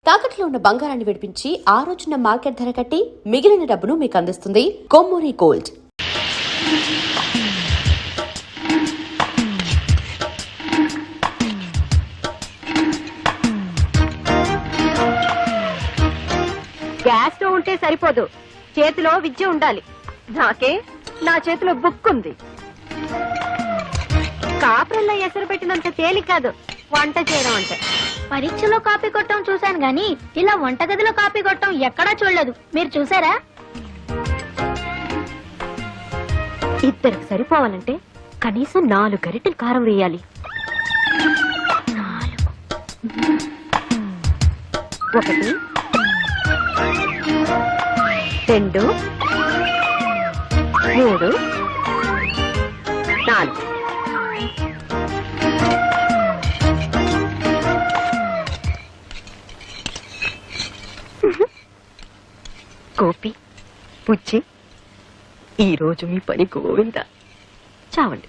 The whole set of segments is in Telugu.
తాకట్లో ఉన్న బంగారాన్ని విడిపించి ఆ రోజున మార్కెట్ ధర కట్టి మిగిలిన డబ్బును మీకు అందిస్తుంది కొమ్మూరి గోల్డ్. గ్యాస్ స్టవ్ ఉంటే సరిపోదు, చేతిలో విద్య ఉండాలి. నాకే నా చేతిలో బుక్ ఉంది. కాపురల్లో ఎసరు పెట్టినంత తేలిక కాదు వంట చేయడం అంటే. పరీక్షలో కాపీ కొట్టడం చూశాను గాని ఇలా వంటగదిలో కాపీ కొట్టడం ఎక్కడా చూడలేదు. మీరు చూసారా? ఇద్దరికి సరిపోవాలంటే కనీసం 4 గరిటెలు కారం వేయాలి. 1 2 3 4. గోపి, పుచ్చి, ఈ రోజు మీ పని గోవింద. చావండి.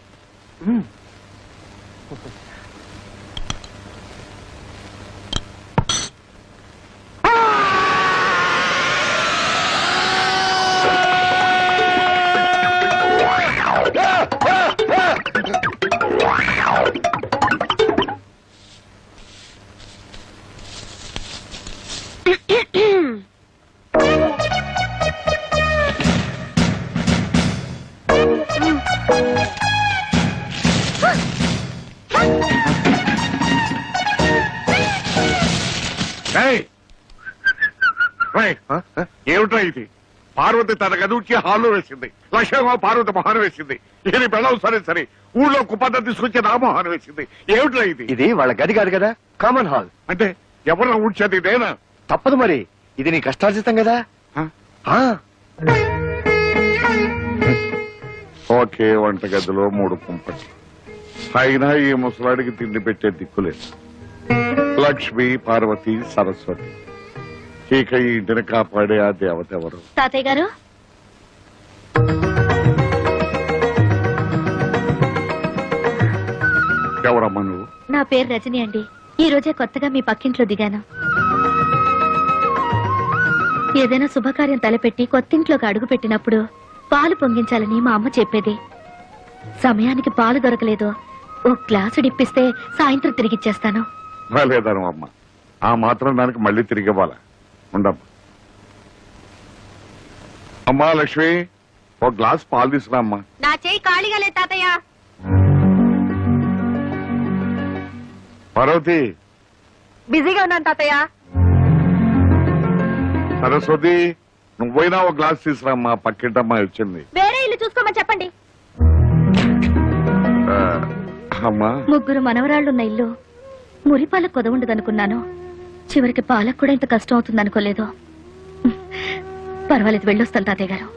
ఏమిట్రా ఇది? పార్వతి తన గదుకి హాల్లో వేసింది, లక్ష్మమ్మ పార్వతి మొహాన్ని వేసింది. ఇది బెళ్ళం సరే సరే, ఊళ్ళో కుప్పంతా తీసుకొచ్చి నా మొహాన్ని వేసింది. ఏమిట్రా ఇది? ఇది వాళ్ళ గది కాదు కదా, కామన్ హాల్. అంటే ఎవరన్నా ఊడ్చేది ఇదేనా? తప్పదు మరి, ఇది నీ కష్టార్జితం కదా. ఓకే, వంట గదిలో 3 కుంపటి. అయినా ఈ ముసలాడికి తిండి పెట్టే దిక్కులేదు. లక్ష్మి, పార్వతి, సరస్వతి. ఇక ఈ ఇంటిని కాపాడే ఆ దేవత ఎవరు? తాతయ్య గారు, ఎవరమ్మా నువ్వు? నా పేరు రజని అండి. ఈ రోజే కొత్తగా మీ పక్కింట్లో దిగాను. ఏదైనా శుభకార్యం తలపెట్టి కొత్తింట్లోకి అడుగు పెట్టినప్పుడు పాలు పొంగించాలని మా అమ్మ చెప్పేది. సమయానికి పాలు దొరకలేదు, ఓ గ్లాసు డిప్పిస్తే సాయంత్రం తిరిగిచ్చేస్తాను. లేదను అమ్మ, ఆ మాత్రం దానికి మళ్ళీ తిరిగి ఇవ్వాలా? ఉండమ్మా. అమ్మా లక్ష్మి, ఒక గ్లాస్ పాలు తీసుకురా అమ్మా. నా చేయి ఖాళీగా లేదు తాతయ్య. పార్వతి, బిజీగా ఉన్నాను తాతయ్య. సరస్వతి, నువ్వైనా ఒక గ్లాస్ తీసుకురామ్మా, పక్కింటమ్మా వచ్చింది. వేరే ఇల్లు చూసుకోమని చెప్పండి. అమ్మా, 3 మనవరాళ్లున్న ఇల్లు మురిపాల కొదవుండదనుకున్నాను. చివరికి పాలకు కూడా ఇంత కష్టం అవుతుంది అనుకోలేదు. పర్వాలేదు, వెళ్ళొస్తాను తాతయ్య గారు.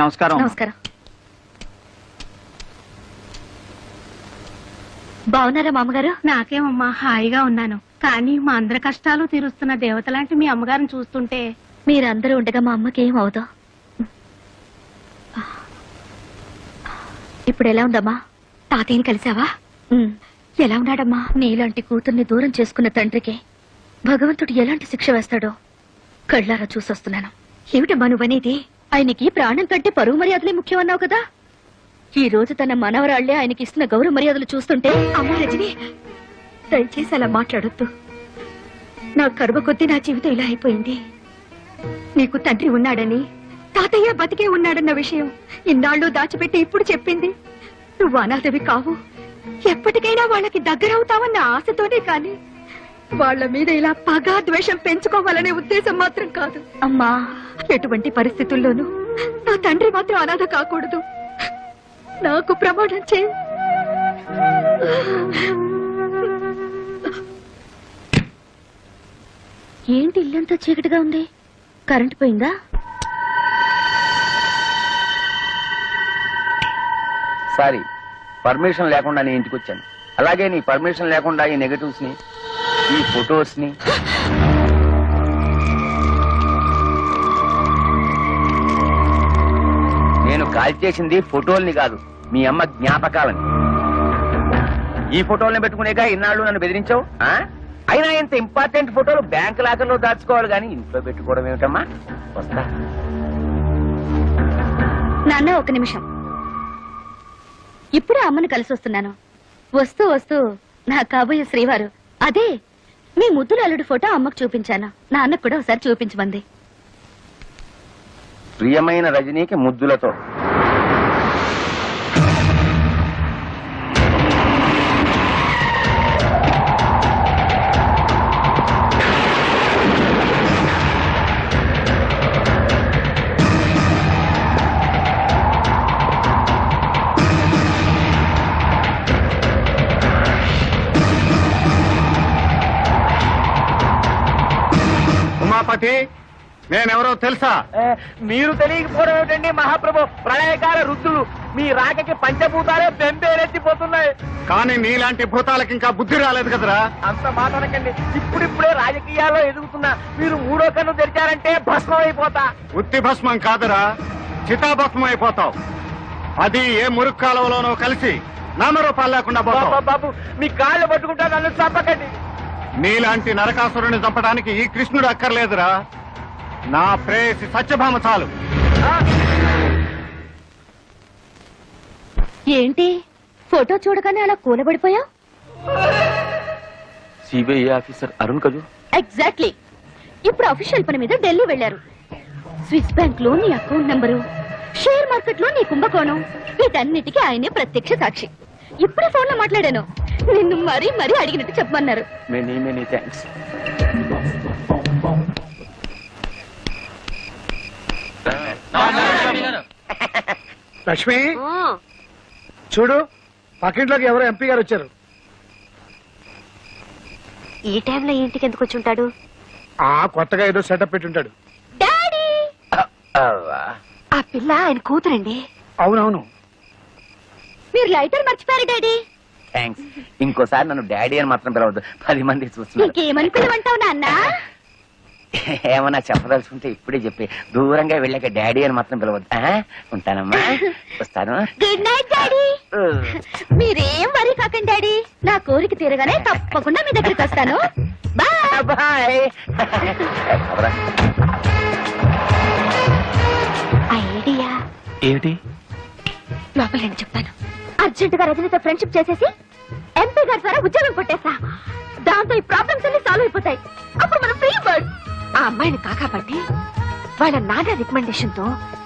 నమస్కారం. నమస్కారం. బాగున్నారా మామగారు? నాకేమమ్మా, హాయిగా ఉన్నాను. కానీ మా అందరి కష్టాలు తీరుస్తున్న దేవత లాంటి మీ అమ్మగారిని చూస్తుంటే. మీరందరూ ఉండగా మా అమ్మకి ఏం అవదు. ఇప్పుడు ఎలా ఉందమ్మా? తాతయ్యని కలిసావా? ఎలా ఉన్నాడమ్మా? నీలాంటి కూతుర్ని దూరం చేసుకున్న తండ్రికి భగవంతుడు ఎలాంటి శిక్ష వేస్తాడో కళ్ళారా చూసొస్తున్నాను. ఏమిటమ్మా నువ్వనేది? ఆయనకి ప్రాణం కంటే పరువు మర్యాదలే ముఖ్యమన్నావు కదా. ఈ రోజు తన మనవరాళ్లే ఆయనకి ఇస్తున్న గౌరవ మర్యాదలు చూస్తుంటే. అమ్మ రజని, దయచేసి అలా మాట్లాడొద్దు. నా కర్మ కొద్దీ నా జీవితం ఇలా అయిపోయింది. నీకు తండ్రి ఉన్నాడని, తాతయ్య బతికే ఉన్నాడన్న విషయం ఇన్నాళ్ళు దాచిపెట్టి ఇప్పుడు చెప్పింది. నువ్వు అనాథవి కావు, ఎప్పటికైనా వాళ్ళకి దగ్గరవుతావన్న ఆశతోనే కాని వాళ్ళ మీద ఇలా పగ ద్వేషం పెంచుకోవాలనే ఉద్దేశం మాత్రం కాదు. అమ్మా, ఎటువంటి పరిస్థితుల్లోనూ నా తండ్రి మాత్రం అనాథ కాకూడదు. నాకు ప్రమాణం చేయి. ఏంటి ఇల్లంతా చీకటిగా ఉంది? కరెంటు పోయిందా? సారీ, పర్మిషన్ లేకుండా నీ ఇంటికి వచ్చాను. అలాగే నీ పర్మిషన్ లేకుండా ఈ నెగటివ్స్ ని, ఈ ఫొటోస్ ని నేను కాల్ చేసింది ఫోటోల్ని కాదు, మీ అమ్మ జ్ఞాపకాలని. ఈ ఫోటోల్ని పెట్టుకునేగా ఇన్నాళ్ళు నన్ను బెదిరించావు. అయినా ఇంత ఇంపార్టెంట్ ఫోటోలు బ్యాంక్ లాకర్లో దాచుకోవాలి కానీ ఇంట్లో పెట్టుకోవడం ఏమిటమ్మా? వస్తా. నాన్న ఒక నిమిషం. ఇప్పుడే అమ్మను కలిసి వస్తున్నాను. వస్తూ వస్తూ నా కాబోయే శ్రీవారు, అదే మీ ముద్దుల అల్లుడు ఫోటో అమ్మకు చూపించాను. నాన్నకు కూడా ఒకసారి చూపించమంది. ప్రియమైన రజనీకి ముద్దులతో. ఉమాపతి, నేనెవరో తెలుసా? మీరు తెలియకపోవడం ఏమిటండి మహాప్రభు? ప్రళయకాల రుద్రులు మీ రాకకి పంచభూతాలే బెంబేలెత్తిపోతున్నాయి. కానీ నీలాంటి భూతాలకి ఇంకా బుద్ధి రాలేదు కదరా. అంత మాటనకండి. ఇప్పుడిప్పుడే రాజకీయాల్లో ఎదుగుతున్నా మీరు మూడో కన్ను తెరిచారంటే భస్మం అయిపోతా. ఉత్తి భస్మం కాదురా, చితాభస్మం అయిపోతావు. అది ఏ మురుగు కాలువలోనో కలిసి నామరూపాలు లేకుండా పోతావు. బాబు మీ కాళ్ళు పట్టుకుంటా, నన్ను చంపకండి. నీలాంటి నరకాసురుని చంపడానికి ఈ కృష్ణుడు అక్కర్లేదురా. నా ప్రేయసి సత్యభామ చాలు. ఏంటి ఫోటో చూడగానే అలా కూలబడిపోయావు? సిబిఐ ఆఫీసర్ అరుణ్ కదూ? ఎగ్జాక్ట్లీ. ఇప్పుడు అఫీషియల్ పని మీద ఢిల్లీ వెళ్లారు. స్విస్ బ్యాంక్ లో నీ అకౌంట్ నంబరు, షేర్ మార్కెట్ లో నీ కుంభకోణం, వీటన్నిటికీ ఆయనే ప్రత్యక్ష సాక్షి. ఇప్పుడే ఫోన్ లో మాట్లాడాను. నిన్ను మరీ మరీ అడిగినట్టు చెప్పమన్నారు. Many many thanks. లక్ష్మి చూడు, పక్కింట్లోకి ఎవరో ఎంపీ గారు వచ్చారు. ఈ టైంలో ఇంటికి ఎందుకు వచ్చి ఉంటాడు? కొత్తగా ఏదో సెటప్ పెట్టి ఉంటాడు. డాడీ, ఆ పిల్ల ఆయన కూతురండి. అవునవును. మీరు లైటర్ మర్చిపోయారు డాడీ. థ్యాంక్స్. ఇంకోసారి నన్ను డాడీ అని మాత్రం పిలవద్దు, 10 మంది చూస్తున్నారు. ఇంకేమని పిలవంటావు నాన్న? ఏమన్నా చెప్పదలుచుకుంటే ఇప్పుడే చెప్పి, దూరంగా వెళ్ళాక డాడీ అని మాత్రం పిలవద్దు. ఉంటానమ్మా, వస్తాను. Good night daddy. మీరేం వరీ కాకండి డాడీ, నా కోరిక తీరగానే తప్పకుండా మీ దగ్గరికి వస్తాను. Bye bye. ఐడియా ఏమిటి? లోపల నేను చెప్తాను. అర్జెంట్ గా రజనీతో ఫ్రెండ్షిప్ చేసేసి ఎంపీ గారి ద్వారా ఉద్యోగం కొట్టేస్తా. దాంతో ఈ ప్రాబ్లమ్స్ అన్ని సాల్వ్ అయిపోతాయి. అప్పుడు మనం ఫ్రీ బర్డ్. ఆ అమ్మాయిని కాకాపట్టి వాళ్ళ నాన్న రికమెండేషన్ తో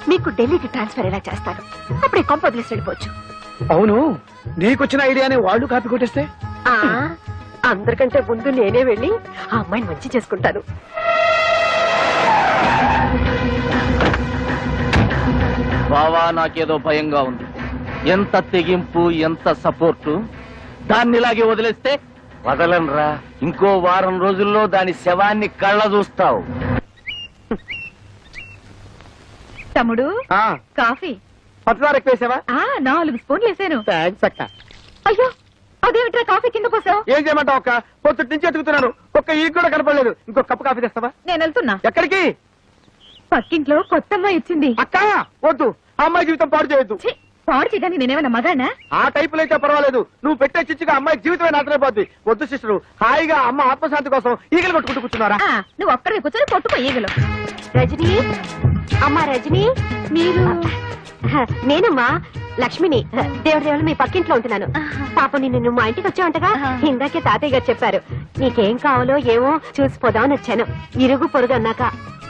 మీకు ఢిల్లీకి ట్రాన్స్ఫర్ ఎలా చేస్తారు? అప్పుడే కొంప వదిలేసి వెళ్ళిపోవచ్చు. అవును, నీకొచ్చిన ఐడియాని వాళ్ళు కాపీ కొట్టేస్తే? అందరికంటే ముందు నేనే వెళ్ళి ఆ అమ్మాయిని మంచి చేసుకుంటాను. బావా, నాకేదో భయంగా ఉంది. ఎంత తెగింపు, ఎంత సపోర్టు. దాన్ని ఇలాగే వదిలేస్తే వదలనరా. ఇంకో వారం రోజుల్లో దాని శవాన్ని కళ్ళ చూస్తావు. తమ్ముడు, కాఫీ పచ్చదార ఎక్కువేసావా? 4 స్పూన్లు వేసాను. థ్యాంక్స్ అక్క. అయ్యో, అదేమిట్రా కాఫీ కింద పోసావు? ఏం చేయమంటావు అక్క? పొద్దుటి నుంచి ఎతుకుతున్నాను, ఒక్క ఈ కూడా కనపడలేదు. ఇంకో కప్పు కాఫీ తెస్తావా? నేను వెళ్తున్నా. ఎక్కడికి? పక్కింట్లో కొత్త అమ్మాయి ఇచ్చింది. అక్క వద్దు, ఆ అమ్మాయి జీవితం పాడు చేయొద్దు. ఛీ, పాడు చేయగానే నేనేమన్నా మగానా? ఆ టైపులో అయితే పర్వాలేదు, నువ్వు పెట్టే చిచ్చుగా అమ్మాయి జీవితమే నాటమైపోద్ది. వద్దు సిస్టరు, హాయిగా అమ్మ ఆత్మశాంతి కోసం ఈగలు కొట్టుకుంటూ కూర్చున్నారా? నువ్వు ఒక్కడే కూర్చొని కొట్టుకో ఈగలు. రజనీ, అమ్మా రజనీ, మీరు? నేనమ్మా లక్ష్మిని. దేవుడు మీ పక్కింట్లో ఉంటున్నాను. పాప నిన్ను మా ఇంటికి వచ్చావంటగా? ఇందాకే తాతయ్య గారు చెప్పారు. నీకేం కావాలో ఏమో చూసిపోదామని వచ్చాను. ఇరుగు పొరుగు అన్నాక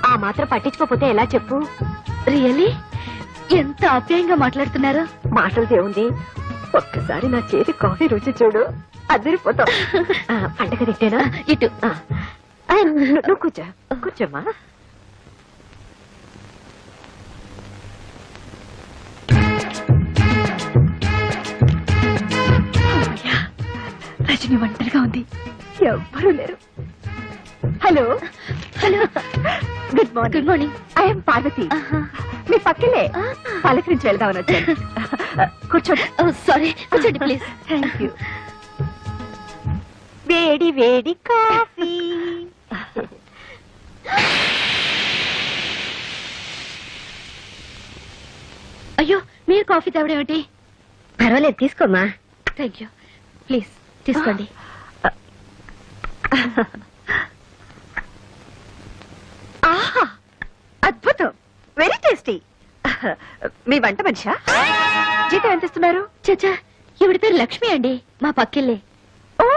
ఆ మాత్రం పట్టించుకోపోతే ఎలా చెప్పు? రియల్లీ ఎంత ఆప్యాయంగా మాట్లాడుతున్నారు. మాటలు దేవుంది, ఒక్కసారి నా చేతి కాఫీ రుచి చూడు, అదిరిపోతావు. పండగ తిట్టేనా? ఇటు. నువ్వు కూర్చో, కూర్చోమ్మా. రజని ఒంటరిగా ఉంది, ఎవ్వరూ లేరు. Hello hello, good morning. Good morning. I am Parvati. మీ పక్కనే పలకరించి వెళ్దామని వచ్చాను. కూర్చోండి. సారీ, కూర్చోండి ప్లీజ్. Thank you. వేడి వేడి కాఫీ. అయ్యో, మీరు కాఫీ తాగడేమిటి? పర్వాలేదు తీసుకోమ్మా. Thank you. ప్లీజ్ తీసుకోండి. ఆహా, అద్భుతం, వెరీ టేస్టీ. మీ వంట మనిషా? జీతం ఎంత ఇస్తున్నారు? చచ్చా, ఈవిడ పేరు లక్ష్మి అండి, మా పక్కిల్లే. ఓ,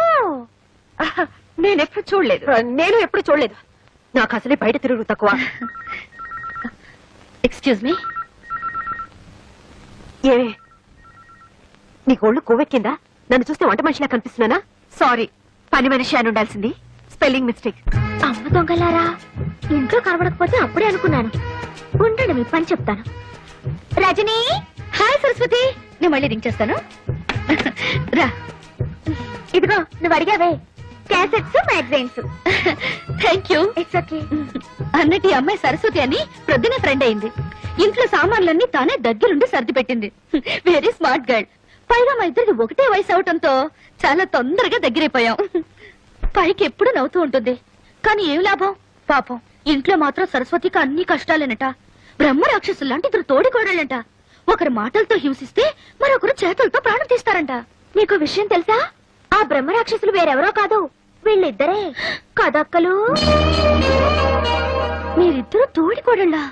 నేను ఎప్పుడు చూడలేదు. నేను ఎప్పుడు చూడలేదు. నాకు అసలే బయట తిరుగు తక్కువ. Excuse me. ఏమే నీకు ఒళ్ళు కొవ్వెక్కిందా? నన్ను చూస్తే వంట మనిషిలా కనిపిస్తున్నానా? సారీ, పని మనిషి అని ఉండాల్సింది. Spelling mistake. అమ్మ దొంగలారా, ఇంట్లో కనబడకపోతే అప్పుడే అనుకున్నాను. ఉండండి, మీ పని చెప్తాను. రజనీ. హాయ్ సరస్వతి, నేను మళ్ళీ రింగ్ చేస్తాను. రా. ఇదిగో నువ్వు అడిగావే, cassettes magazines. Thank you. It's okay. అన్నట్టు ఈ అమ్మాయి సరస్వతి అని ప్రొద్దునే ఫ్రెండ్ అయింది. ఇంట్లో సామాన్లన్నీ తానే దగ్గరుండి సర్ది పెట్టింది. Very smart girl. పైగా మా ఇద్దరికి ఒకటే వయసు అవటంతో చాలా తొందరగా దగ్గరైపోయాం. పైకి ఎప్పుడు నవ్వుతూ ఉంటుంది, కానీ ఏం లాభం పాపం. ఇంట్లో మాత్రం సరస్వతికి అన్ని కష్టాలేనట. బ్రహ్మ రాక్షసులు లాంటి ఇద్దరు తోడికోడళ్ళంట. ఒకరి మాటలతో హింసిస్తే మరొకరు చేతులతో ప్రాణం తీస్తారంట. నీకు విషయం తెలుసా? ఆ బ్రహ్మ రాక్షసులు వేరెవరో కాదు, వీళ్ళిద్దరే కదక్కలు. మీరిద్దరు తోడికోడళ్ళా?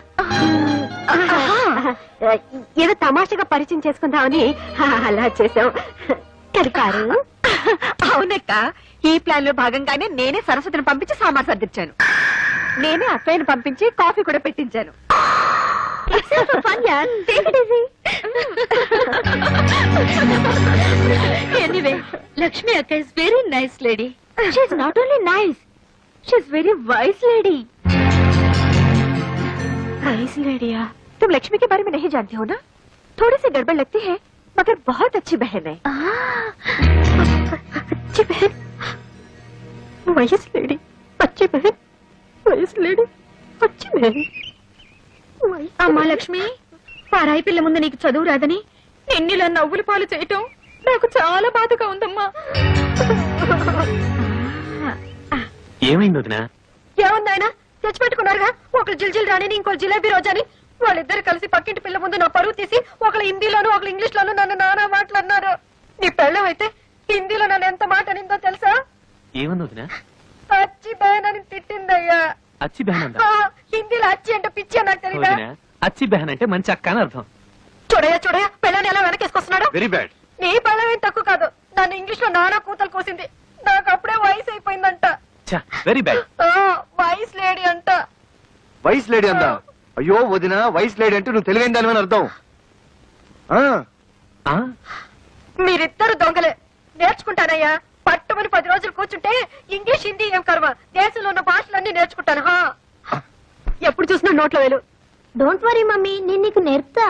ఏదో తమాషగా పరిచయం చేసుకుందామని అలా చేసాం. కడికారు. అవునక్క, ఈ ప్లాన్ లో భాగంగానే నేనే సరస్వతిని పంపించి సామాన్ సర్దించాను. నేనే అక్కయ్యను పంపించి కాఫీ కూడా పెట్టించాను. ఎనీవే, లక్ష్మి అక్క is very nice lady. She is not only nice, she is very wise lady. Wise लेडिया, तुम लक्ष्मी के बारे में नहीं जानती हो ना? थोड़ी सी गड़बड़ लगती है, मगर बहुत अच्छी बहन है. अच्छी बहन, वाइस लेडी, अच्छी बहन, वाइस लेडी, अच्छी बहन. అమ్మా లక్ష్మి, పరాయి పిల్ల ముందు నీకు చదువు రాదని నిన్నిలా నవ్వుల పాలు చేయటం నాకు చాలా బాధగా ఉందమ్మా. ఏమైంది వదినా? ఏముందాయన తెచ్చిపెట్టుకున్నారుగా, ఒకరు జిల్జిల్ రాణిని ఇంకో జిలేబీ రోజాని. వాళ్ళిద్దరు కలిసి పక్కింటి పిల్ల ముందు నా పరువు తీసి ఒకళ్ళు హిందీలోను ఒకళ్ళు ఇంగ్లీష్ లోను నన్ను నానా మాట్లాడినారు. నీ పెళ్ళం అయితే హిందీలో నన్ను ఎంత మాట అనిందో తెలుసా? ఏముంది వదినా? అచ్చి బహన్ అని తిట్టిందయ్యా. అచ్చి బెహన్ అందా? హిందీలో అచ్చి అంటే పిచ్చి అని నాకు తెలీదా? వదినా, అచ్చి బెహన్ అంటే మంచి అక్క అని అర్థం. చూడయ్యా పెళ్ళని ఎలా వెనకేసుకొస్తున్నాడు. Very bad. నీ పెళ్ళం ఏం తక్కువ కాదు, నన్ను ఇంగ్లీష్ లో నానా కూతలు కోసింది. నాకు అప్పుడే వయసు అయిపోయిందంట. Very bad. వయసు లేడీ అంట. వైస్ లేడీ అందా? అయ్యో వదిన, వైస్ లేడీ అంటే నువ్వు తెలివైన దాని అర్థం. మీరిద్దరు దొంగలే. నేర్చుకుంటానయ్యా, పట్టుమని 10 రోజులు కూర్చుంటే ఇంగ్లీష్ హిందీ ఏం కర్మ, దేశంలో ఉన్న భాషలన్నీ నేర్చుకుంటాను. ఎప్పుడు చూసినా నోట్లో వేలు. డోంట్ వరీ మమ్మీ, నేను నీకు నేర్పుతా.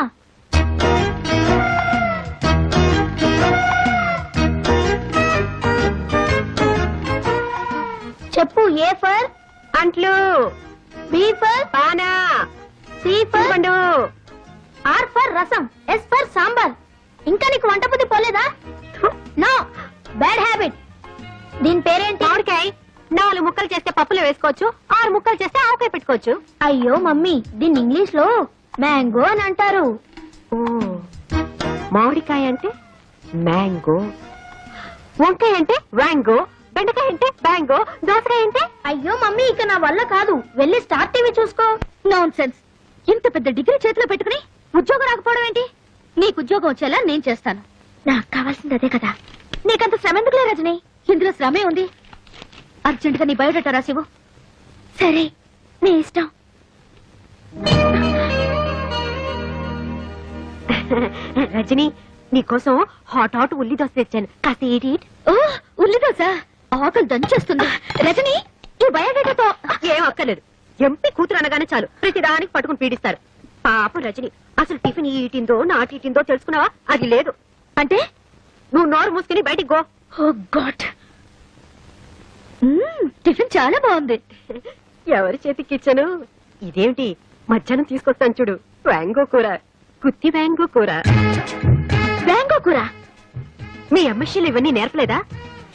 చెప్పు. ఏ ఫర్ అంట్లు, బి ఫర్ పానా, సి ఫర్ పండు, ఆర్ ఫర్ రసం, ఎస్ ఫర్ సాంబార్. ఇంకా నీకు వంట బుద్ధి పోలేదా? No, bad habit. దీని పేరేంటి? మామిడికాయ. 4 ముక్కలు చేస్తే పప్పులో వేసుకోవచ్చు, 6 ముక్కలు చేస్తే ఆవకాయ పెట్టుకోవచ్చు. అయ్యో మమ్మీ, దీన్ని ఇంగ్లీష్ లో మ్యాంగో అని అంటారు. ఓ, మామిడికాయ అంటే మ్యాంగో, వంకాయ అంటే వ్యాంగో, బెండకాయ అంటే బ్యాంగో, దోసకాయ అంటే. అయ్యో మమ్మీ, ఇక నా వల్ల కాదు, వెళ్ళి స్టార్ టీవీ చూసుకో. Non sense. ఇంత పెద్ద డిగ్రీ చేతిలో పెట్టుకుని ఉద్యోగం రాకపోవడం ఏంటి? నీకు ఉద్యోగం వచ్చేలా నేను చేస్తాను. నాకు కావాల్సింది అదే కదా. నీకంత శ్రమ ఎందుకులే రజని, ఇందులో శ్రమే ఉంది. అర్జెంట్ గా నీ బయోడేటా రాసివ్వు. సరే, నీ ఇష్టం. రజని, నీకోసం హాట్ ఉల్లి దోశ తెచ్చాను, కాస్త ఏటి. ఓ, ఉల్లి దోశ ఆకలి దంచేస్తుంది. రజని, ఈ బయోడేటాతో ఏం అక్కర్లేదు. ఎంపీ కూతురు అనగానే చాలు ప్రతిదానికి పట్టుకుని పీడిస్తారు. పాపం రజని, అసలు టిఫిన్ ఈటిందో నాటిందో తెలుసుకున్నావా? అది లేదు. అంటే నువ్వు నోరు మూసుకుని బయటికి గో. ఓ గాడ్, టిఫిన్ చాలా బాగుంది. ఎవరి చేతికి ఇచ్చాను? ఇదేమిటి, మధ్యాహ్నం తీసుకొస్తాను చూడు, వ్యాంగో కూర, గుత్తి వ్యాంగో కూర. మ్యాంగో కూర? మీ అమ్మశీలు ఇవన్నీ నేర్పలేదా?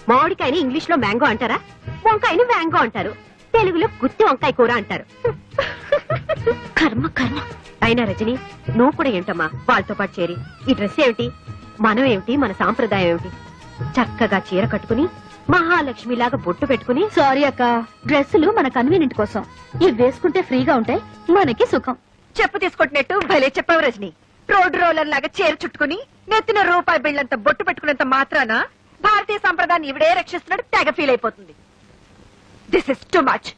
మామిడికాయని ఇంగ్లీష్ లో మ్యాంగో అంటారా, వంకాయని వ్యాంగో అంటారు, తెలుగులో గుత్తి వంకాయ కూర అంటారు. కర్మ కర్మ. అయినా రజని నువ్వు కూడా ఏంటమ్మా వాళ్ళతో పాటు చేరి ఈ డ్రెస్ ఏమిటి, మనం ఏమిటి, మన సాంప్రదాయం ఏమిటి? చక్కగా చీర కట్టుకుని మహాలక్ష్మిలాగా బొట్టు పెట్టుకుని. సారీ అక్క, డ్రెస్సులు మన కన్వీనియంట్ కోసం. ఇవి వేసుకుంటే ఫ్రీగా ఉంటాయి, మనకి సుఖం. చెప్పు తీసుకుంటున్నట్టు భలే చెప్పావు రజని. రోడ్ రోలర్ లాగా చీర చుట్టుకుని నెత్తిన రూపాయి బిళ్ళంత బొట్టు పెట్టుకున్నంత మాత్రాన భారతీయ సంప్రదాయాన్ని ఇవిడే రక్షిస్తున్నాడు తెగ ఫీల్ అయిపోతుంది. This is too much.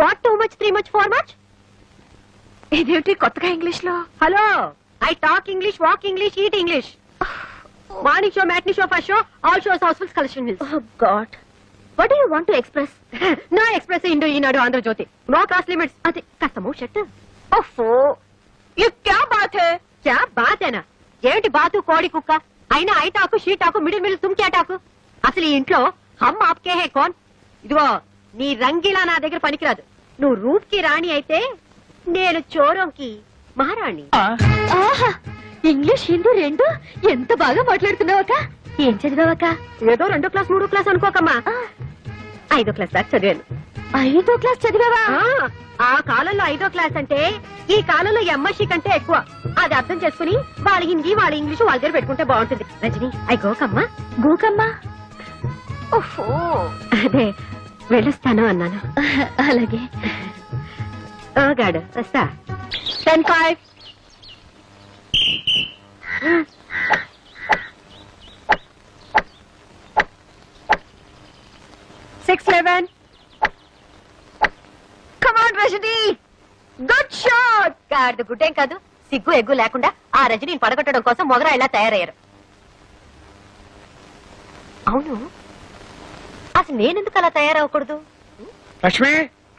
What too much, three much, four much? ఇదేమిటి కొత్తగా ఇంగ్లీష్ లో? Hello, I talk English, walk English, eat English. Morning show, matinee show, first show, all shows housefulls collection hills. Oh God. What do you want to express? No express Indo Eenadu Andhrajyothi. No class limits. అది కష్టము షట్. ఓఫో, ये क्या बात है? క్యా బాతేనా? ఏమిటి బాతు, కోడి కుక్క? అయినా I talk, she talk, middle middle తుమ్ క్యా టాకు? అసలు ఈ ఇంట్లో హమ్ ఆప్కే హే కౌన్? ఇదిగో నీ రంగిలా నా దగ్గర పనికిరాదు. నువ్వు రూప్ కి రాణి అయితే నేను చోరంకి మహారాణి. ఆహా, ఇంగ్లీష్ హిందీ రెండు ఎంత బాగా మాట్లాడుతున్నావక్క. ఏం చదివావక్క? ఏదో 2వ క్లాస్ 3వ క్లాస్ అనుకోకమ్మా, 5వ క్లాస్ దాకా చదివాను. 5వ క్లాస్ చదివావా? ఆ కాలంలో 5వ క్లాస్ అంటే ఈ కాలంలో ఎంఎస్సీ కంటే ఎక్కువ. అది అర్థం చేసుకుని వాళ్ళ హిందీ, వాళ్ళ ఇంగ్లీష్ వాళ్ళ దగ్గర పెట్టుకుంటే బాగుంటుంది. రజని, ఐ గోకమ్మా. గోకమ్మా? ఓహో, అదే వెళ్ళొస్తాను అన్నాను. అలాగే. ఓ గాడు వస్తా. 10-5. Good shot. గాడిద గుడ్డేం కాదు, సిగ్గు ఎగ్గు లేకుండా ఆ రజనీని పడగొట్టడం కోసం మొగరా ఇలా తయారయ్యారు. అవును, అసలు నేనెందుకు అలా తయారవ్వకూడదు? లక్ష్మి,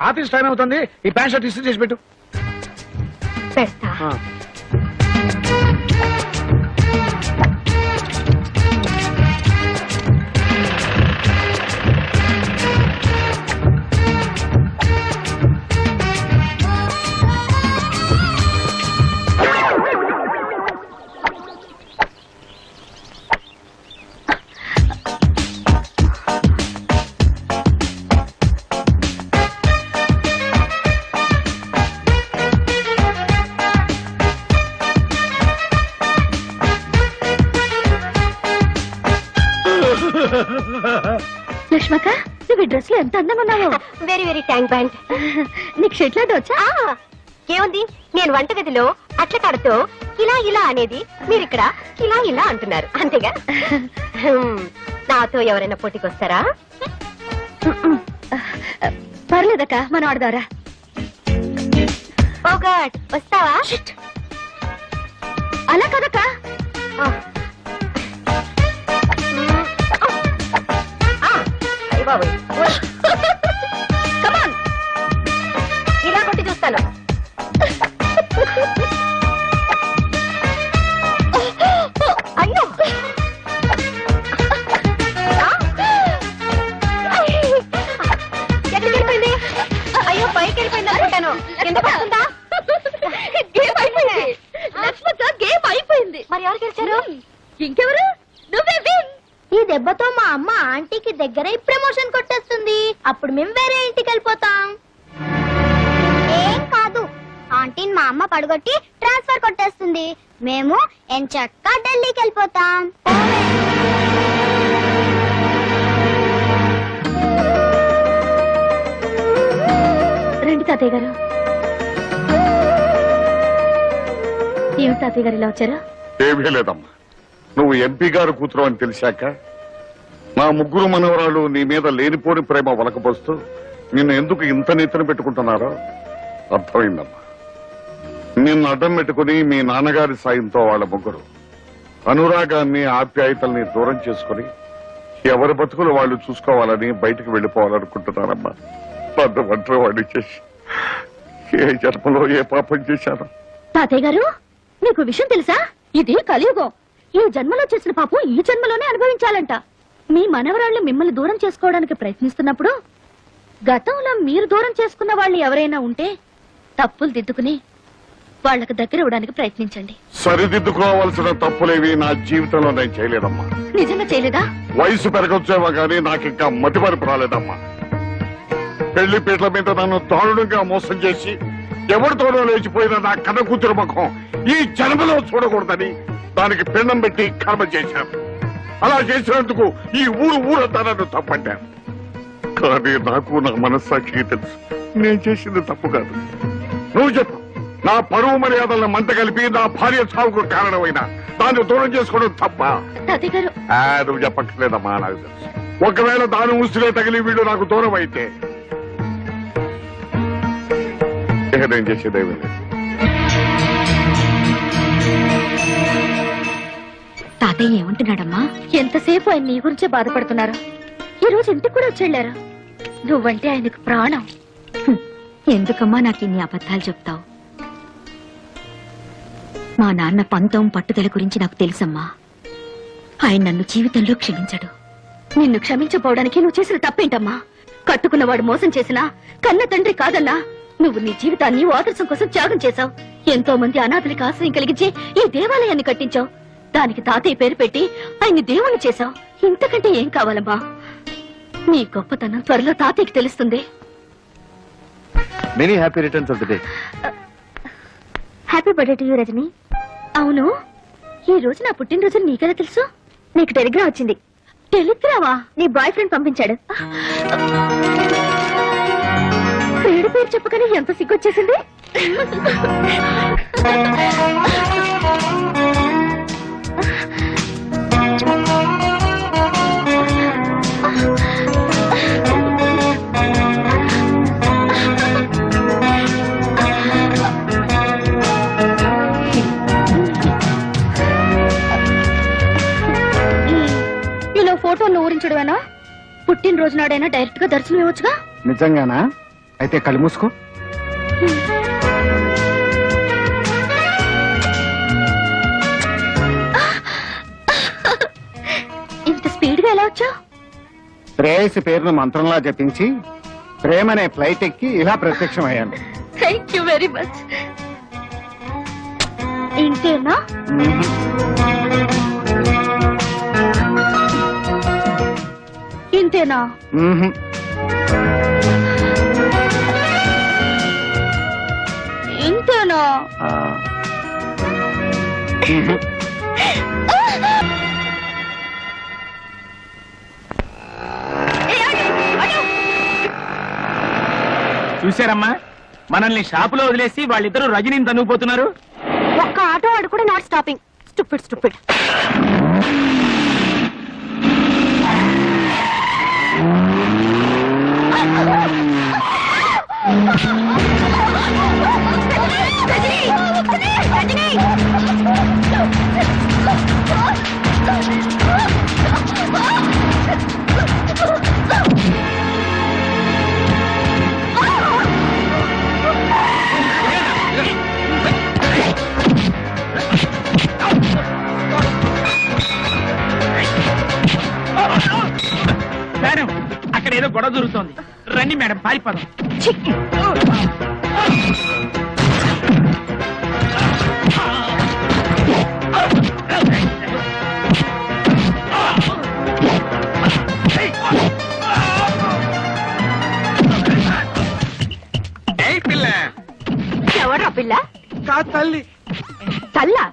ఆఫీస్ టైం అవుతుంది, ఈ ప్యాంట్ షర్ట్ ఇస్త్రీ చేసి పెట్టు. పెడతా. లక్ష్మక్క, నువ్వు ఈ డ్రెస్ లో ఎంత అందంగా ఉన్నావు. Very very thank band. నీకు షెట్లాంటి వచ్చా? ఏముంది, నేను వంటగదిలో అట్ల కాడతో ఇలా ఇలా అనేది మీరిక్కడ ఇలా ఇలా అంటున్నారు, అంతేగా? నాతో ఎవరైనా పోటీకి వస్తారా? పర్లేదక్క, మనం ఆడదారా. ఓ గాడ్, వస్తావా? అలా కదక్క. కమాన్, ఇలా కొట్టి చూస్తాను. అయ్యో, ఎక్కడికి వెళ్ళిపోయింది? అయ్యో, పైకి వెళ్ళిపోయింది అనుకుంటాను. ఎందుకు వస్తుందా? గేమ్ అయిపోయింది లక్ష్మక్క, గేమ్ అయిపోయింది. మరి ఎవరు గెలిచారు? ఇంకెవరు? నువ్వే విన్. ఈ దెబ్బతో మా అమ్మ ఆంటీకి దగ్గర ప్రమోషన్ కొట్టేస్తుంది. అప్పుడు మేము వేరే ఇంటికి వెళ్ళిపోతాం. ఏం కాదు, ఆంటీని మా అమ్మ పడగొట్టి ట్రాన్స్ఫర్ కొట్టేస్తుంది. మేము ఎంచక్కా ఢిల్లీకి వెళ్ళిపోతాం. రండి తాతయ్య గారు. ఏమి తాతయ్య గారు ఇలా వచ్చారు? ఏమీ లేదమ్మా, నువ్వు ఎంపీ గారు కూతురు అని తెలిసాక నా ముగ్గురు మనవరాలు నీ మీద లేనిపోని ప్రేమ వలకపోస్తూ నిన్ను ఎందుకు ఇంత నీతిని పెట్టుకుంటున్నారో అర్థమైందమ్మా. నిన్ను అడ్డం పెట్టుకుని మీ నాన్నగారి సాయంతో వాళ్ళ ముగ్గురు అనురాగాన్ని, ఆప్యాయతల్ని దూరం చేసుకుని ఎవరి బతుకులు వాళ్ళు చూసుకోవాలని బయటికి వెళ్లిపోవాలనుకుంటున్నారమ్మా. పెద్ద ఒంటరి వాడిని చేసి ఏ జన్మలో ఏ పాపం చేశాను. తాతయ్య గారు, నీకు విషయం తెలుసా? ఇది కలియుగం. ఈ జన్మలో చేసిన పాపం ఈ జన్మలోనే అనుభవించాలంట. మీ మనవరాళ్లు మిమ్మల్ని దూరం చేసుకోవడానికి ప్రయత్నిస్తున్నప్పుడు గతంలో మీరు దూరం చేసుకున్న వాళ్ళు ఎవరైనా ఉంటే తప్పులు దిద్దుకుని వాళ్ళకి దగ్గర ఇవ్వడానికి ప్రయత్నించండి. సరిదిద్దుకోవాల్సిన తప్పులేవి నా జీవితంలో నేను చేయలేదమ్మా. నిజంగా చేయలేదా? వయసు పెరగొచ్చేవా గానీ నాకింకా మతిమరుపు రాలేదమ్మా. పెళ్లి పీటల మీద నన్ను దారుణంగా మోసం చేసి ఎవరితోనో లేచిపోయిన నా కన్న కూతురు ముఖం ఈ జన్మలో చూడకూడదని దానికి పిండం పెట్టి కర్మ చేశాను. అలా చేసినందుకు ఈ ఊరంతా నన్ను తప్పట్టాను. కానీ నాకు నా మనస్సాక్షికి తెలుసు నేను చేసింది తప్పు కాదు. నువ్వు చెప్పు, నా పరువు మర్యాదలను మంట కలిపి నా భార్య సాగుకు కారణమైన దాన్ని దూరం చేసుకోవడం తప్ప? తాతయ్య గారు నువ్వు చెప్పట్లేదమ్మా, నాకు తెలుసు. ఒకవేళ దాని ఉసిరే తగిలి వీడు నాకు దూరం అయితే నేను చేసేదేమీ లేదు. తాతయ్య ఏమంటున్నాడమ్మా? ఎంతసేపు ఆయన నీ గురించే బాధపడుతున్నారు. ఈ రోజు ఇంటికి కూడా వచ్చేళ్లారు. నువ్వంటే ఆయనకు ప్రాణం. ఎందుకమ్మా నాకు ఇన్ని అబద్ధాలు చెప్తావు? మా నాన్న పంతం పట్టుదల గురించి నాకు తెలుసమ్మా. ఆయన నన్ను జీవితంలో క్షమించడు. నిన్ను క్షమించపోవడానికి నువ్వు చేసిన తప్పేంటమ్మా? కట్టుకున్నవాడు మోసం చేసినా కన్న తండ్రి కాదన్నా నువ్వు నీ జీవితాన్ని ఆదర్శం కోసం త్యాగం చేశావు. ఎంతో మంది అనాథలకు ఆశ్రయం కలిగించి ఈ దేవాలయాన్ని కట్టించావు. దానికి తాతయ్య పేరు పెట్టి ఆయన్ని దేవుణ్ణి చేశావు. ఇంతకంటే ఏం కావాలమ్మా? నీ గొప్పతనం త్వరలో తాతయ్యకి తెలుస్తుంది. Many happy returns of the day. Happy birthday to you Rajani. అవును, ఈ రోజు నా పుట్టినరోజు నీకెలా తెలుసు? నీకు టెలిగ్రామ్ వచ్చింది. టెలిగ్రామా? నీ బాయ్ ఫ్రెండ్ పంపించాడు. పేరు పేరు చెప్పకనే ఎంత సిగ్గొచ్చేసింది. ఇలా ఫోటోను ఊరించడమేనా? పుట్టినరోజు నాడైనా డైరెక్ట్ గా దర్శనం ఇవ్వచ్చుగా. నిజంగానా? అయితే కళ్ళు మూసుకో. ఇంత స్పీడ్ గా ఎలా వచ్చావు? ప్రేయసి పేరును మంత్రంలా జపించి ప్రేమనే ఫ్లైట్ ఎక్కి ఇలా ప్రత్యక్షమయ్యాను. Thank you very much. ఇంతేనా? ఇంతేనా? ఇంతేనా? చూశారమ్మా, మనల్ని షాపులో వదిలేసి వాళ్ళిద్దరూ రజనీని తనుగుపోతున్నారు. ఒక్క ఆటో వాడు కూడా not stopping. Stupid stupid. Madam, అక్కడ ఏదో గొడవ జరుగుతోంది. రండి మేడం, పారిపోదాం. ఎవరా పిల్ల? తల్లి తల్లా?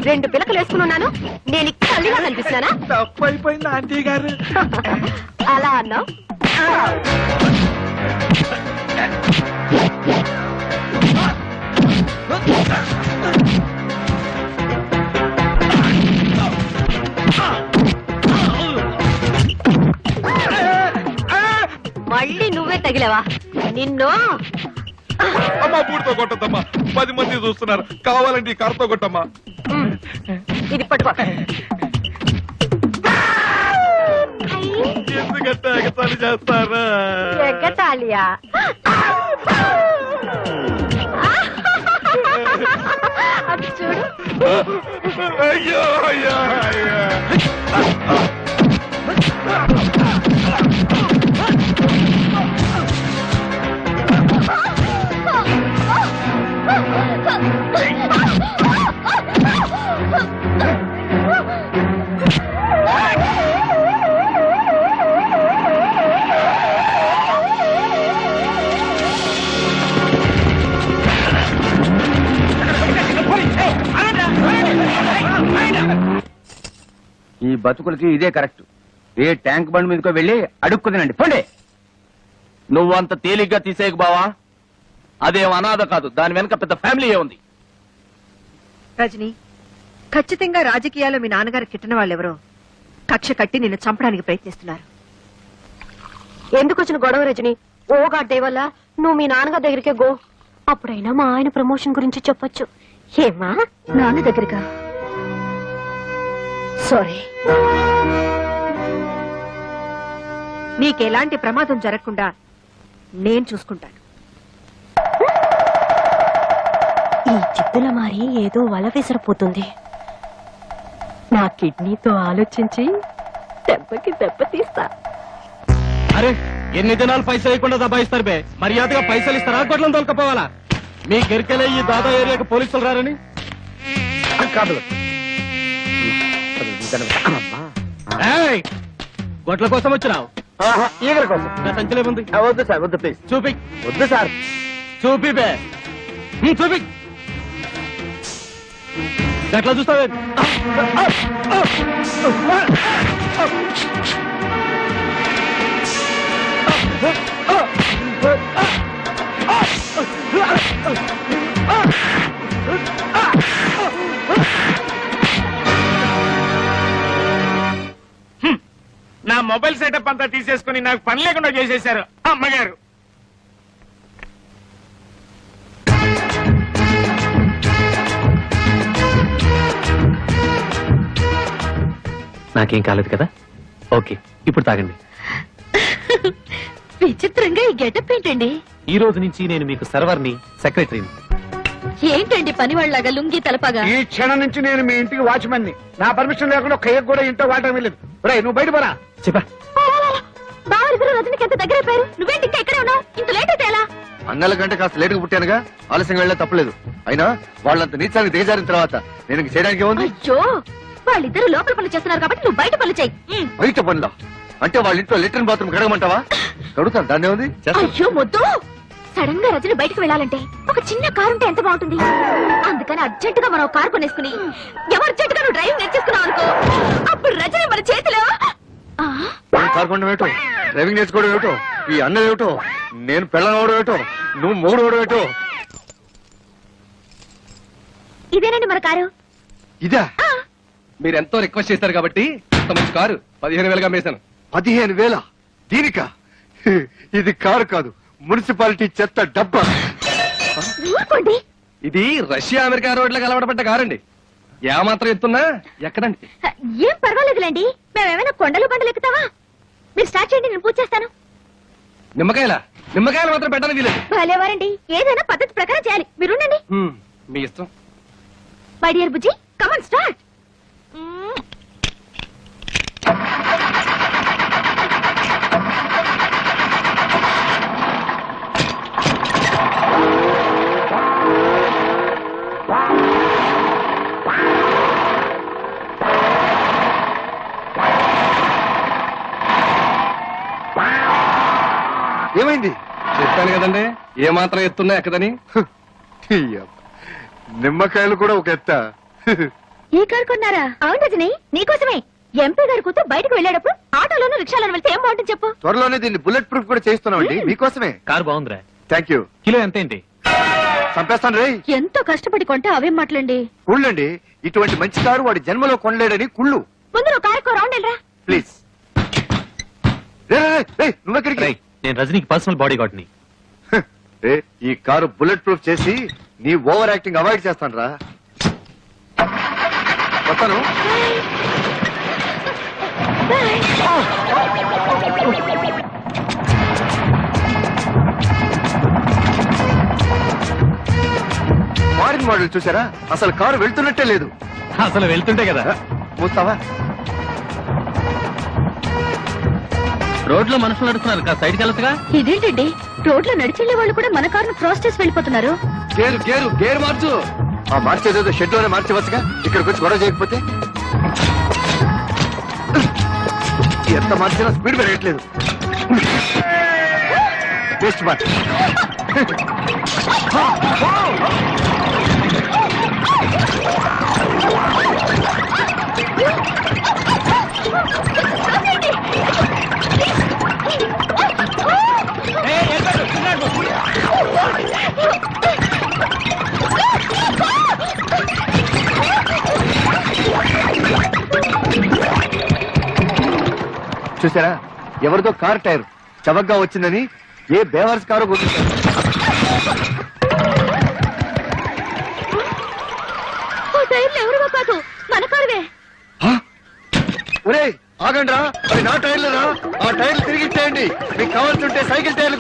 2 పిలకలు వేసుకున్నాను. నేను ఇక్కడ తల్లిగా కనిపిస్తానా? తప్పైపోయింది ఆంటీ గారు. అలా అన్నావు. మళ్ళీ నువ్వే తగిలేవా? నిన్ను అమ్మా పూడితో కొట్టద్దమ్మా, 10 మంది చూస్తున్నారు. కావాలంటే ఈ కర్రతో కొట్టమ్మా. ఇది పట్టుకో. ఎందుకంటే ఎగతాళి చేస్తారా? ఎగ్గతాళియా? అది చూడు. అయ్యో అయ్యో అయ్యో. ఈ బతుకులకి ఇదే కరెక్ట్. ఏ ట్యాంక్ బండ్ మీదకో వెళ్ళి అడుక్కు తినండి పోండి. నువ్వంత తేలిగ్గా తీసేయకు బావా. అదేం అనాథ కాదు, దాని వెనక పెద్ద ఫ్యామిలీ ఉంది. రజని, ఖచ్చితంగా రాజకీయాల్లో మీ నాన్నగారు కిట్టిన వాళ్ళెవరో కక్ష కట్టి నిన్ను చంపడానికి ప్రయత్నిస్తున్నారు. ఎందుకు వచ్చిన గొడవ రజని? ఓ గాడ్డే వల్ల నువ్వు మీ నాన్నగారి దగ్గరికే గో. అప్పుడైనా మా ఆయన ప్రమోషన్ గురించి చెప్పొచ్చు. ఏమా? నాన్న దగ్గరగా సారీ. నీకెలాంటి ప్రమాదం జరగకుండా నేను చూసుకుంటాను. ఈ చిత్తుల మారి ఏదో వల విసిరిపోతుంది. నా కిడ్నీతో ఆలోచించి దెబ్బకి దెబ్బ తీస్తా. అరే ఎన్ని దినాలు పైసలు లేకుండా దబాయిస్తారు బే. మర్యాదగా పైసలు ఇస్తారా, గొడ్లను తోలుకపోవాలా? మీ గెరికెలే ఈ దాదా ఏరియాకి పోలీసులు రారని కాదు. ఏయ్, గొడ్ల కోసం వచ్చినావు? ఈగల కోసం. నా సంచలే ఉంది. వద్దు సార్, వద్దు ప్లీజ్. చూపి. వద్దు సార్. చూపి బే. చూపి. ఎట్లా చూస్తావే? నా మొబైల్ సెటప్ అంతా తీసేసుకుని నాకు పని లేకుండా చేసేశారు అమ్మగారు. నాకేం కాలేదు కదా? ఓకే, ఇప్పుడు తాగండి. విచిత్రంగా ఈ గెటప్ ఏంటండి? ఈ రోజు నుంచి నేను మీకు సర్వర్ని, సెక్రటరీని. ఏంటండి పనివాళ్ళలాగా లుంగి తలపగా? ఈ క్షణం నుంచి నేను మీ ఇంటికి వాచ్మెన్ ని. నా పర్మిషన్ లేకుండా ఒక్క కూడా ఇంట్లో వాడటం వెళ్ళలేదు. నువ్వు బయట పోరా. చెప్పా. బావరిద్దరు రజనికి ఎంత దగ్గర అయిపోయారు. నువ్వేంటి ఇంకా ఎక్కడే ఉన్నావు? ఇంత లేట్ అయితే ఎలా? అన్నల కంటే కాస్త లేటుగా పుట్టానుగా, ఆలస్యంగా వెళ్ళా తప్పలేదు. అయినా వాళ్ళంత నీచానికి దిగజారిన తర్వాత నేను ఇంక చేయడానికి ఏముంది? అయ్యో, వాళ్ళిద్దరు లోపల పనులు చేస్తున్నారు కాబట్టి నువ్వు బయట పనులు చెయ్యి. బయట పనులా? అంటే వాళ్ళ ఇంట్లో లెట్రిన్ బాత్రూమ్ కడగమంటావా? కడుగుతాను, దాన్ని ఉంది. అయ్యో మొద్దు, సడన్ గా రజని బయటకు వెళ్ళాలంటే ఒక చిన్న కారు ఉంటే ఎంత బాగుంటుంది. అందుకని అర్జెంట్ గా మనం కారు కొనేసుకుని అర్జెంట్ గా నువ్వు డ్రైవింగ్ నేర్చేసుకున్నావు అనుకో, అప్పుడు రజని మన చేతిలో. కారు కొండం ఏమిటో, డ్రైవింగ్ నేర్చుకోవడం ఏమిటో, ఈ అన్న ఏమిటో, నేను పెళ్ళనవడం ఏమిటో, నువ్వు మూడు అవడం ఏమిటో. ఇదేనండి మన కారు. ఇదా? మీరు ఎంతో రిక్వెస్ట్ చేశారు కాబట్టి ఇంత మంచి కారు 15,000గా మేసాను. 15,000? దీనికా? ఇది కారు కాదు, మున్సిపాలిటీ చెత్త డబ్బా. ఊరుకోండి. ఇది రష్యా అమెరికా రోడ్ల కలవడబడ్డ కారండి. ఏమాత్రం ఎత్తున్నా ఎక్కడండి. ఏం పర్వాలేదులేండి, మేమేమైనా కొండలు బండలు ఎక్కుతావా? మీరు స్టార్ట్ చేయండి, నేను పూజ చేస్తాను. నిమ్మకాయలు మాత్రం పెట్టడానికి వీలేదు. భలేవారండి, ఏదైనా పద్ధతి ప్రకారం చేయాలి. మీరుండండి. మీ ఇష్టం. My dear Bujji, come on start. ఏమైంది? చెప్పాను కదండి, ఏమాత్రం ఎత్తున్నా ఎక్కదని. నిమ్మకాయలు కూడా ఒక ఎత్త. ఈ కారు కొన్నారా? అవును రజని, నీకోసమే. ఎంపీ గారి కూతురు బయటకు వెళ్ళేటప్పుడు ఆటోలోనూ రిక్షాలోనూ వెళ్తే ఏం బాగుంటుంది చెప్పు. త్వరలోనే దీన్ని బుల్లెట్ ప్రూఫ్ కూడా చేస్తున్నామండి మీకోసమే. కారు బాగుందిరా. Thank you. కిలో ఎంత ఏంటి? చంపేస్తాను రే. ఎంతో కష్టపడి కొంటే అవేం మాటలండి. కుళ్ళండి, ఇటువంటి మంచి కారు వాడి జన్మలో కొనలేడని కుళ్ళు. ముందు నువ్వు కారుకో రౌండ్ వెళ్ళరా. ప్లీజ్. నువ్వెక్కడికి? రేయ్, నేను రజనీకి పర్సనల్ బాడీ గార్డ్ ని. ఈ కారు బుల్లెట్ ప్రూఫ్ చేసి నీ ఓవర్ యాక్టింగ్ అవాయిడ్ చేస్తాను రా. వస్తాను. ఫారిన్ మోడల్ చూసారా? అసలు కారు వెళ్తున్నట్టే లేదు. అసలు వెళ్తుంటే కదా. మూస్తావా? రోడ్లో మనుషులు నడుస్తున్నారు, కాస్త సైడ్కి వెళ్ళొచ్చుగా. ఇదేంటండి, రోడ్లో నడిచెళ్లే వాళ్ళు కూడా మన కారును క్రాస్ చేసి వెళ్ళిపోతున్నారు. గేరు మార్చు. ఆ మార్చేదేదో షెడ్ లోనే మార్చవచ్చుగా, ఇక్కడికి వచ్చి గొడవ చేయకపోతే. ఎంత మార్చినా స్పీడ్ పెరగట్లేదు. Best March. చూసారా, ఎవరిదో కార్ టైర్ చవగ్గా వచ్చిందని ఏ బేవర్స్ కారు కొట్టించారు. ఎవరివో కాదు, మన కారువే. ఒరే ఆగండ్రా, అది నా టైర్లరా. ఆ టైర్లు తిరిగిచ్చేయండి. మీకు కావాల్సి ఉంటే సైకిల్ టైర్లు